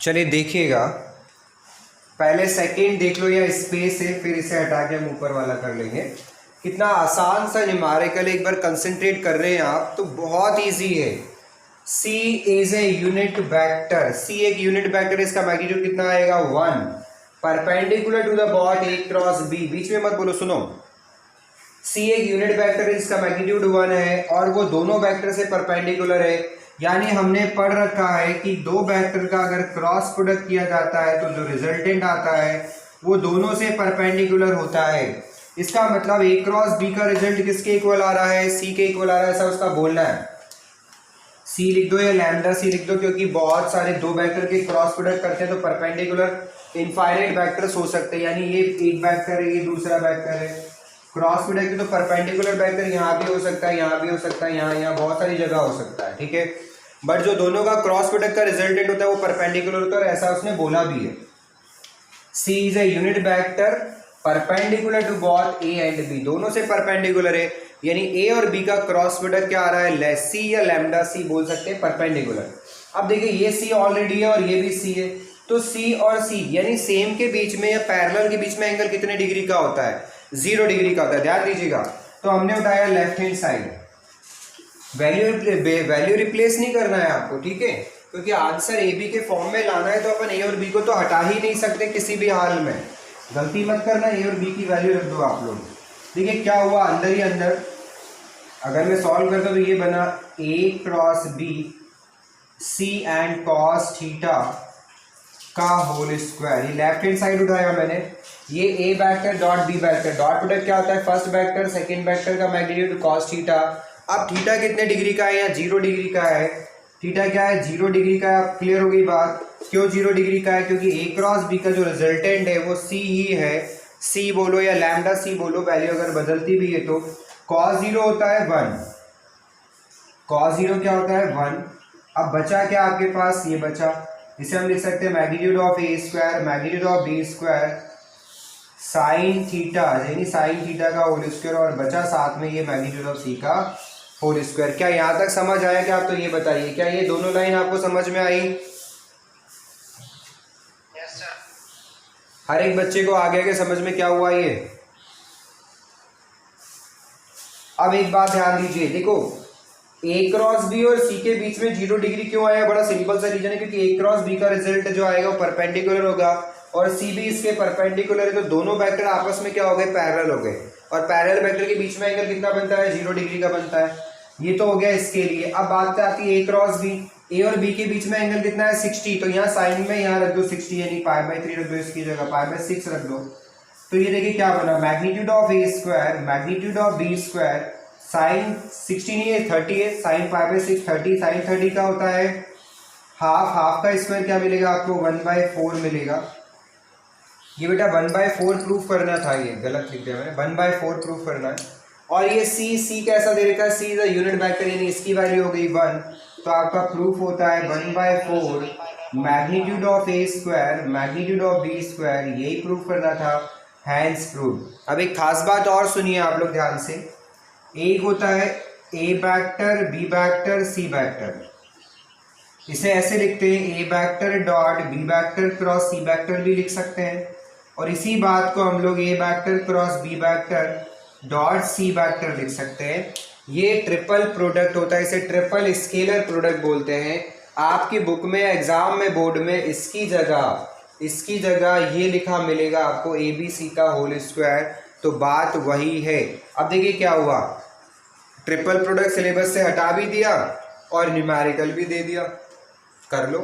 चलिए देखिएगा, पहले सेकंड देख लो या स्पेस है, फिर इसे हटा के हम ऊपर वाला कर लेंगे। कितना आसान सा न्यूमेरिकल, एक बार कंसंट्रेट कर रहे हैं आप तो बहुत इजी है। C is a unit vector, C एक यूनिट वेक्टर, इसका मैग्नीट्यूड कितना आएगा 1, perpendicular to the both A cross B। बीच में मत बोलो, सुनो। C एक यूनिट वेक्टर है जिसका मैग्नीट्यूड 1 है और वो दोनों वेक्टर से परपेंडिकुलर है। यानी हमने पढ़ रखा है कि दो वेक्टर का अगर क्रॉस प्रोडक्ट किया जाता है तो जो रिजल्टेंट आता है वो दोनों से परपेंडिकुलर होता है। इसका मतलब A क्रॉस B का रिजल्ट किसके इक्वल आ रहा है, C के इक्वल आ रहा है, ऐसा उसका बोलना है। C लिख दो या लैम्डा C लिख दो, क्योंकि बहुत सारे दो वेक्टर के क्रॉस प्रोडक्ट करते हैं तो परपेंडिकुलर इनफाइनाइट वेक्टर्स हो सकते हैं। यानी ये एक वेक्टर है, ये दूसरा वेक्टर है, क्रॉस प्रोडक्ट है तो परपेंडिकुलर वेक्टर यहाँ भी हो सकता है, यहाँ भी हो सकता है, यहाँ बहुत सारी जगह हो सकता है, ठीक है। बट जो दोनों का क्रॉस प्रोडक्ट का रिजल्टेंट होता है वो परपेंडिकुलर होता है और ऐसा उसने बोला भी है। C is a unit vector perpendicular to both A and B, दोनों से परपेंडिकुलर है। यानी A और B का क्रॉस प्रोडक्ट क्या आ रहा है, C या लैम्डा C बोल सकते हैं, परपेंडिकुलर। अब देखिए ये C ऑलरेडी है और ये भी C है, तो C और C यानी सेम के बीच में या पैरेलल के बीच में एंगल कितने डिग्री का होता है, 0 डिग्री का होता है, ध्यान दीजिएगा। तो हमने उठाया left hand side, value replace नहीं करना है आपको, ठीक है, क्योंकि आंसर ए बी के फॉर्म में लाना है तो अपन ए और बी को तो हटा ही नहीं सकते किसी भी हाल में। गलती मत करना, ए और बी की वैल्यू रख दो आप लोग। देखिए क्या हुआ, अंदर ही अंदर अगर मैं सॉल्व करता तो ये बना A cross B C and cos theta का होल स्क्वायर। ये लेफ्ट हैंड साइड उठाया मैंने, ये A vector dot B vector, dot product क्या होता है, फर्स्ट वेक्टर सेकंड वेक्टर का मैग्नीट्यूड कॉस थीटा। अब थीटा कितने डिग्री का है, यहाँ 0 डिग्री का है। थीटा क्या है, 0 डिग्री का है। अब क्लियर हो गई बात, क्यों 0 डिग्री का है, क्योंकि A क्रॉस B का जो रिजल्टेंट है वो C ही है। C बोलो या लैम्डा C बोलो, वैल्यू अगर बदलती भी है तो cos 0 होता है 1, cos 0 क्या होता है 1। अब बचा क्या आपके पास, ये बचा, इसे हम लिख सकते हैं magnitude of A square magnitude of B square sine theta, यानी साइन थीटा का होल स्क्वायर, और बचा साथ में ये मैग्नीट्यूड ऑफ C का होल स्क्वायर। क्या यहाँ तक समझ आया क्या, आप तो ये बताइए, क्या ये दोनों लाइन आपको समझ में आई? Yes sir. हर एक बच्चे को आगे आगे समझ में क्या हुआ ये? अब एक बात ध्यान दीजिए, देखो A क्रॉस B और C के बीच में 0 डिग्री क्यों आया, बड़ा सिंपल सा रीजन है, क्योंकि A क्रॉस B का रिजल्ट जो आएगा वो परपेंडिकुलर होगा और C भी इसके परपेंडिकुलर है, तो दोनों वेक्टर आपस में क्या हो गए, पैरेलल हो गए। और पैरेलल वेक्टर के बीच में एंगल कितना बनता है, 0 डिग्री का बनता है। ये तो हो गया इसके लिए। अब बात आती है A क्रॉस B, A और B के बीच में एंगल कितना है 60, तो यहाँ साइन में यहाँ रख दो 60, यानी π/3 रख दो, इसकी जगह π/6 रख दो। तो ये देखिए क्या बना, magnitude of A square magnitude of B square sine 60 नहीं है 30 है, साइन π/6 30, साइन 30 का होता है हाफ, हाफ का स्क्वायर क्या मिलेगा आपको 1/4 मिलेगा। ये बेटा 1/4 प्रूफ करना था, ये गलत लिख दिया मैंने, 1/4 प्रूफ करना है। और ये C कैसा दे रखा है, C is a unit vector, यानी इसकी वैल्यू हो गई 1, तो आपका प्रूफ होता है 1/4 magnitude of A square magnitude of B square, यही प्रूफ करना था, हैंस प्रूफ। अब एक खास बात और सुनिए आप लोग ध्यान से, एक होता है A vector B vector C vector, इसे ऐसे लिखते हैं A vector dot B vector cross C vector भी लिख सकते हैं, और इसी बात को हम लोग A vector cross B vector dot C vector लिख सकते हैं। ये ट्रिपल प्रोडक्ट होता है, इसे ट्रिपल स्केलर प्रोडक्ट बोलते हैं। आपकी बुक में एग्जाम में बोर्ड में इसकी जगह ये लिखा मिलेगा आपको ABC का होल स्क्वायर, तो बात वही है। अब देखिए क्या हुआ, ट्रिपल प्रोडक्ट सिलेबस से हटा भी दिया और न्यूमेरिकल भी दे दिया, कर लो।